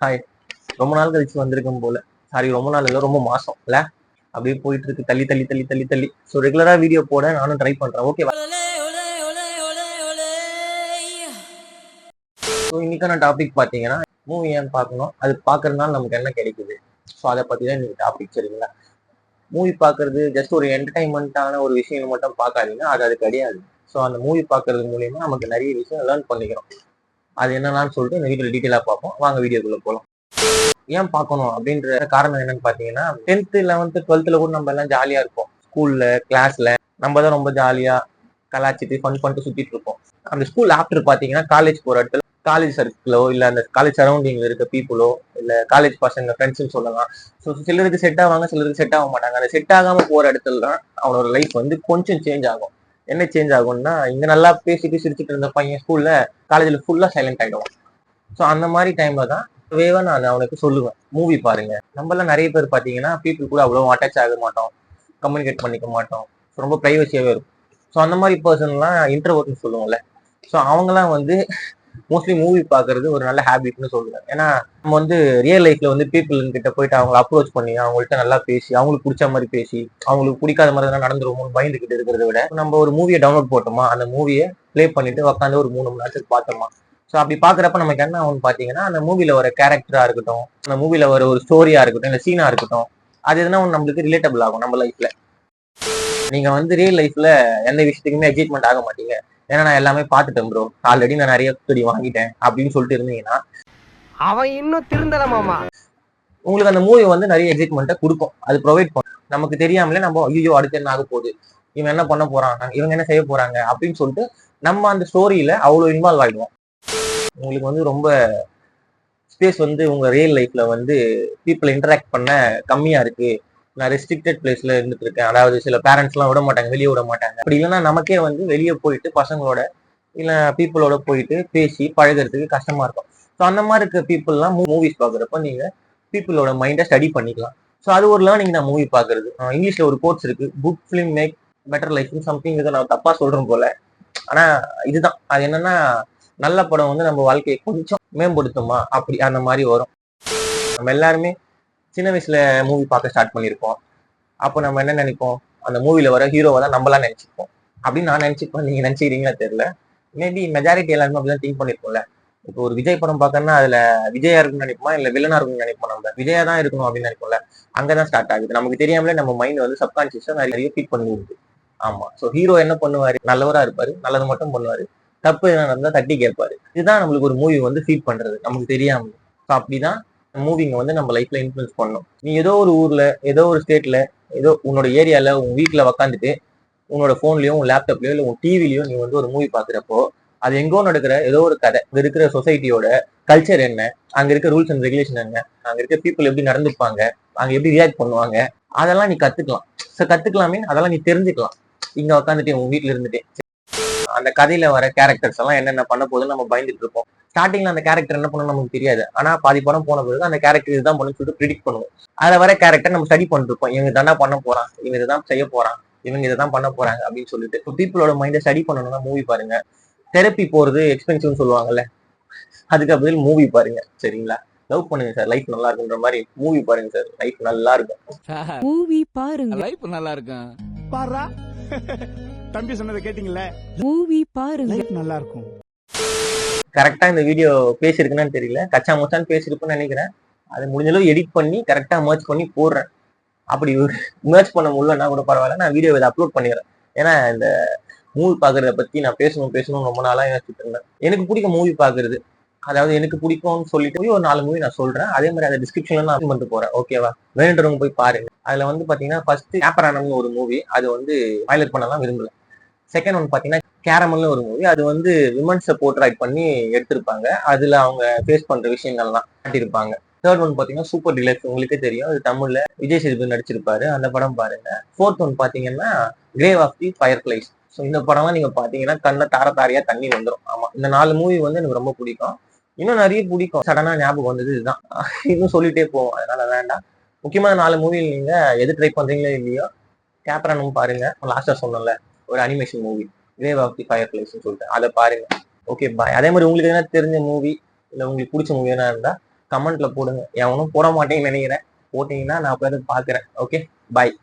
Hi. ரொம்ப நாள் கழிச்சு வந்திருக்கும் போல. சாரி, ரொம்ப நாள் இல்ல, ரொம்ப மாசம் இல்ல. அப்படியே போயிட்டு இருக்கு, தள்ளி தள்ளி தள்ளி தள்ளி தள்ளி. ஸோ ரெகுலரா வீடியோ போட நானும் ட்ரை பண்றேன். ஓகேவா? ஸோ இன்னைக்கான டாபிக் பாத்தீங்கன்னா, மூவி ஏன் பார்க்கணும், அது பார்க்கறதுனால நமக்கு என்ன கிடைக்குது, ஸோ அதை பத்தி தான் இன்னைக்கு டாபிக். சரிங்களா? மூவி பார்க்கறது ஜஸ்ட் ஒரு என்டர்டைன்மெண்ட்டான ஒரு விஷயம் மட்டும் பார்க்காதீங்க, அது கிடையாது. ஸோ அந்த மூவி பார்க்கறது மூலியமா நமக்கு நிறைய விஷயம் லேர்ன் பண்ணிக்கிறோம். அது என்னன்னு சொல்லிட்டு இந்த வீடியோல டீட்டெயிலா பார்ப்போம். வாங்க வீடியோக்குள்ள போலாம். ஏன் பார்க்கணும் அப்படின்ற காரணம் என்னன்னு பாத்தீங்கன்னா, 10th 11th 12th கூட நம்ம எல்லாம் ஜாலியா இருப்போம். ஸ்கூல்ல கிளாஸ்ல நம்ம தான் ரொம்ப ஜாலியா கலாச்சிட்டு ஃபன் பண்ணிட்டு சுத்திட்டு இருப்போம். அந்த ஸ்கூல் ஆஃப்டர் பாத்தீங்கன்னா காலேஜ் போற இடத்துல காலேஜ் சர்க்கிளோ இல்ல அந்த காலேஜ் சரௌண்டிங்ல இருக்க பீப்புளோ இல்ல காலேஜ் பசங்க ஃப்ரெண்ட்ஸ்ன்னு சொல்லலாம். ஸோ சிலருக்கு செட் ஆவாங்க, சிலருக்கு செட் ஆக மாட்டாங்க. அந்த செட் ஆகாம போற இடத்துல தான் அவனோட லைஃப் வந்து கொஞ்சம் சேஞ்ச் ஆகும். என்ன சேஞ்ச் ஆகும்னா, இங்க நல்லா பேசிட்டு சிரிச்சுட்டு இருந்த பையன் ஸ்கூல்ல காலேஜ்ல ஃபுல்லா சைலண்ட் ஆயிடுவான். ஸோ அந்த மாதிரி டைம்ல தான் வேவா நான் அவனுக்கு சொல்லுவேன், மூவி பாருங்க. நம்ம எல்லாம் நிறைய பேர் பாத்தீங்கன்னா பீப்புள் கூட அவ்வளவு அட்டாச் ஆக மாட்டோம், கம்யூனிகேட் பண்ணிக்க மாட்டோம், ரொம்ப பிரைவசியாவே இருக்கும். ஸோ அந்த மாதிரி பர்சன்லாம் இன்ட்ரோவர்ட்னு சொல்லுவோம்ல. ஸோ அவங்கலாம் வந்து மோஸ்ட்லி மூவி பாக்குறது ஒரு நல்ல ஹேபிட்னு சொல்லுவேன். ஏன்னா நம்ம வந்து ரியல் லைஃப்ல வந்து பீப்புள் கிட்ட போயிட்டு அவங்களை அப்ரோச் பண்ணி அவங்கள்ட்ட நல்லா பேசி அவங்களுக்கு பிடிச்ச மாதிரி பேசி அவங்களுக்கு பிடிக்காத மாதிரி தான் நடந்துருமோன்னு பயந்துகிட்டு இருக்கிறத விட, நம்ம ஒரு மூவியை டவுன்லோட் போட்டோமா, அந்த மூவியை பிளே பண்ணிட்டு உட்காந்து ஒரு 3 மணி நேரத்துக்கு பார்த்தோமா, ஸோ அப்படி பாக்குறப்ப நமக்கு என்ன ஆகும்னு பாத்தீங்கன்னா, அந்த மூவில வர கேரக்டரா இருக்கட்டும், அந்த மூவில வர ஒரு ஸ்டோரியா இருக்கட்டும், இல்ல சீனா இருக்கட்டும், அது எதுனா நம்மளுக்கு ரிலேட்டபிள் ஆகும் நம்ம லைஃப்ல. நீங்க வந்து ரியல் லைஃப்ல எந்த விஷயத்துக்குமே எக்ஸைட்மெண்ட் ஆக மாட்டீங்க. ஏன்னா நான் எல்லாமே பார்த்துட்டேன் ப்ரோ, ஆல்ரெடி நான் நிறைய ஸ்டோரி வாங்கிட்டேன் அப்படின்னு சொல்லிட்டு இருந்தீங்கன்னா, அவன் இன்னும் திருந்தல மாமா. உங்களுக்கு அந்த மூவி வந்து நிறைய எக்ஸைட்மெண்ட்டை கொடுக்கும், அது ப்ரொவைட் பண்ணும். நமக்கு தெரியாமலே நம்ம ஐயோ அடுத்து என்ன ஆக போகுது, இவன் என்ன பண்ண போறாங்க, இவங்க என்ன செய்ய போறாங்க அப்படின்னு சொல்லிட்டு நம்ம அந்த ஸ்டோரியில அவ்வளவு இன்வால்வ் ஆயிடுவோம். உங்களுக்கு வந்து ரொம்ப ஸ்பேஸ் வந்து உங்க ரியல் லைஃப்ல வந்து பீப்புள் இன்டராக்ட் பண்ண கம்மியா இருக்கு, நான் ரெஸ்ட்ரிக்டட் பிளேஸ்ல இருந்துட்டு இருக்கேன், அதாவது சில பேரண்ட்ஸ் எல்லாம் விட மாட்டாங்க, வெளியே விட மாட்டாங்க. அப்படி இல்லைன்னா நமக்கே வந்து வெளியே போயிட்டு பசங்களோட இல்ல பீப்புளோட போயிட்டு பேசி பழகிறதுக்கு கஷ்டமா இருக்கும். ஸோ அந்த மாதிரி இருக்க பீப்புள்லாம் மூவிஸ் பாக்குறப்ப நீங்க பீப்புளோட மைண்டை ஸ்டடி பண்ணிக்கலாம். ஸோ அது ஒரு லேர்னிங் நான் மூவி பாக்குறது. இங்கிலீஷ்ல ஒரு கோட்ஸ் இருக்கு, good film make better life something. இதை நான் தப்பா சொல்றேன் போல, ஆனா இதுதான் அது. என்னன்னா, நல்ல படம் வந்து நம்ம வாழ்க்கையை கொஞ்சம் மேம்படுத்துமா, அப்படி அந்த மாதிரி வரும். நம்ம எல்லாருமே சின்ன வயசுல மூவி பார்க்க ஸ்டார்ட் பண்ணியிருப்போம். அப்போ நம்ம என்ன நினைப்போம், அந்த மூவில வர ஹீரோவை தான் நம்மளாம் நினைச்சுப்போம். அப்படின்னு நான் நினைச்சுப்போம், நீங்க நினைச்சுக்கிறீங்களா தெரியல. மேபி மெஜாரிட்டி எல்லாருமே அப்படிதான் திங்க் பண்ணிருப்போம்ல. இப்போ ஒரு விஜய் படம் பார்க்கறதுனா அதுல விஜயா இருக்குன்னு நினைப்போமா, இல்ல வில்லனா இருக்குன்னு நினைப்போம். நம்ம விஜயா தான் இருக்கணும் அப்படின்னு நினைப்போம்ல. அங்கதான் ஸ்டார்ட் ஆகுது. நமக்கு தெரியாமலே நம்ம மைண்ட் வந்து சப்கான்சியஸா நிறைய ஃபீட் பண்ணி விடுது. ஆமா. சோ ஹீரோ என்ன பண்ணுவாரு, நல்லவரா இருப்பாரு, நல்லது மட்டும் பண்ணுவாரு, தப்பு என்ன நடந்தா தட்டி கேட்பாரு. இதுதான் நம்மளுக்கு ஒரு மூவி வந்து ஃபீட் பண்றது நமக்கு தெரியாம. ஸோ அப்படிதான் மூவிங்க வந்து நம்ம லைஃப்ல இன்ஃபுளுன்ஸ் பண்ணும். நீ ஏதோ ஒரு ஊர்ல, ஏதோ ஒரு ஸ்டேட்ல, ஏதோ உன்னோட ஏரியால உங்க வீட்டுல உக்காந்துட்டு உன்னோட போன்லயோ உன் லேப்டாப்லயோ இல்ல உன் டிவிலயோ நீ வந்து ஒரு மூவி பாக்குறப்போ, அது எங்கோ நடக்கிற ஏதோ ஒரு கதை, அங்க இருக்கிற சொசைட்டியோட கல்ச்சர் என்ன, அங்க இருக்க ரூல்ஸ் அண்ட் ரெகுலேஷன் என்ன, அங்க இருக்க பீப்புள் எப்படி நடந்துப்பாங்க, அங்க எப்படி ரியாக்ட் பண்ணுவாங்க, அதெல்லாம் நீ கத்துக்கலாம். கத்துக்கலாமே, அதெல்லாம் நீ தெரிஞ்சுக்கலாம் இங்க உட்காந்துட்டு உங்க வீட்டுல இருந்துட்டு. அந்த கதையில வர கேரக்டர்ஸ் எல்லாம் என்னென்ன பண்ண போதுன்னு நம்ம பயந்துட்டு இருப்போம். ஸ்டார்டிங்ல அந்த கேரக்டர் என்ன பண்ணணும் நமக்கு தெரியாது, ஆனா பாதி படம் போன பிறகு அந்த கேரக்டர் இதுதான் பண்ணு சொல்லிட்டு ப்ரிடிக்ட் பண்ணுவோம். அதை வர கேரக்டர் நம்ம ஸ்டடி பண்ணிட்டு இருப்போம், இவங்க தானே பண்ண போறான், இவங்க இதுதான் செய்ய போறான், இவங்க இதைதான் பண்ண போறாங்க அப்படின்னு சொல்லிட்டு. பீப்புளோட மைண்டை ஸ்டடி பண்ணணும்னா மூவி பாருங்க. தெரப்பி போறது எக்ஸ்பென்சிவ்னு சொல்லுவாங்கல்ல, அதுக்கு பதில் மூவி பாருங்க. சரிங்களா? லவ் பண்ணுங்க சார், லைஃப் நல்லா இருக்குன்ற மாதிரி மூவி பாருங்க சார், லைஃப் நல்லா இருக்கும். மூவி பாருங்க, லைஃப் நல்லா இருக்கும். பாரா தம்பி சொன்னதை கேட்டீங்களே, மூவி பாருங்க, லைஃப் நல்லா இருக்கும். கரெக்டா இந்த வீடியோ பேசிருக்குன்னு தெரியல, கச்சா முச்சான்னு பேசிருக்குன்னு நினைக்கிறேன். அது முடிஞ்ச அளவு எடிட் பண்ணி கரெக்டா மர்ச் பண்ணி போடுறேன். அப்படி மர்ச் பண்ண முடியலன்னா கூட பரவாயில்ல, நான் வீடியோ இதை அப்லோட் பண்ணிடுறேன். ஏன்னா இந்த மூவி பாக்குறத பத்தி நான் பேசணும் ரொம்ப நாளா யோசிச்சுட்டு இருந்தேன். எனக்கு பிடிக்கும் மூவி பாக்குறது, அதாவது எனக்கு பிடிக்கும்னு சொல்லிட்டு ஒரு 4 மூவி நான் சொல்றேன். அதே மாதிரி அதை டிஸ்கிரிப்ஷன்ல நான் பண்ணிட்டு போறேன். ஓகேவா? வேணுன்றவங்க போய் பாருங்க. அதுல வந்து பாத்தீங்கன்னா ஃபர்ஸ்ட் கேப்பரானம்னு ஒரு மூவி, அது வந்து ஹைலைட் பண்ணலாம் விரும்பல. செகண்ட் ஒன் பாத்தீங்கன்னா கேரமல்னு ஒரு மூவி, அது வந்து விமன்ஸை போர்ட்ரைட் பண்ணி எடுத்திருப்பாங்க. அதுல அவங்க ஃபேஸ் பண்ற விஷயங்கள்லாம் காட்டியிருப்பாங்க. தேர்ட் ஒன் பாத்தீங்கன்னா சூப்பர் டிலக்ஸ், உங்களுக்கே தெரியும், அது தமிழ்ல விஜய் சேதுபதி நடிச்சிருப்பாரு, அந்த படம் பாருங்க. ஃபோர்த் ஒன் பாத்தீங்கன்னா கிரேவ் ஆஃப் தி ஃபயர்ஃபிளைஸ். ஸோ இந்த படம்லாம் நீங்க பாத்தீங்கன்னா கண்ணுல தார தாரையா தண்ணி வந்துடும். ஆமா, இந்த 4 மூவி வந்து எனக்கு ரொம்ப பிடிக்கும். இன்னும் நிறைய பிடிக்கும், சடனா ஞாபகம் வந்தது இதுதான். இன்னும் சொல்லிட்டே போவோம், அதனால வேண்டாம். முக்கியமான 4 மூவியில் நீங்க எது ட்ரை பண்றீங்களோ இல்லையோ, கேப்ரானும் பாருங்க. லாஸ்டா சொன்னல ஒரு animation movie grave of the fireflies சொல்லிட்டு, அதை பாருங்க. Okay bye. அதே மாதிரி உங்களுக்கு என்ன தெரிஞ்ச மூவி இல்ல உங்களுக்கு பிடிச்ச மூவி என்ன இருந்தா கமெண்ட்ல போடுங்க. எவனும் போட மாட்டேன்னு நினைக்கிறேன். போட்டீங்கன்னா நான் போய் அதை பாக்குறேன். ஓகே, பாய்.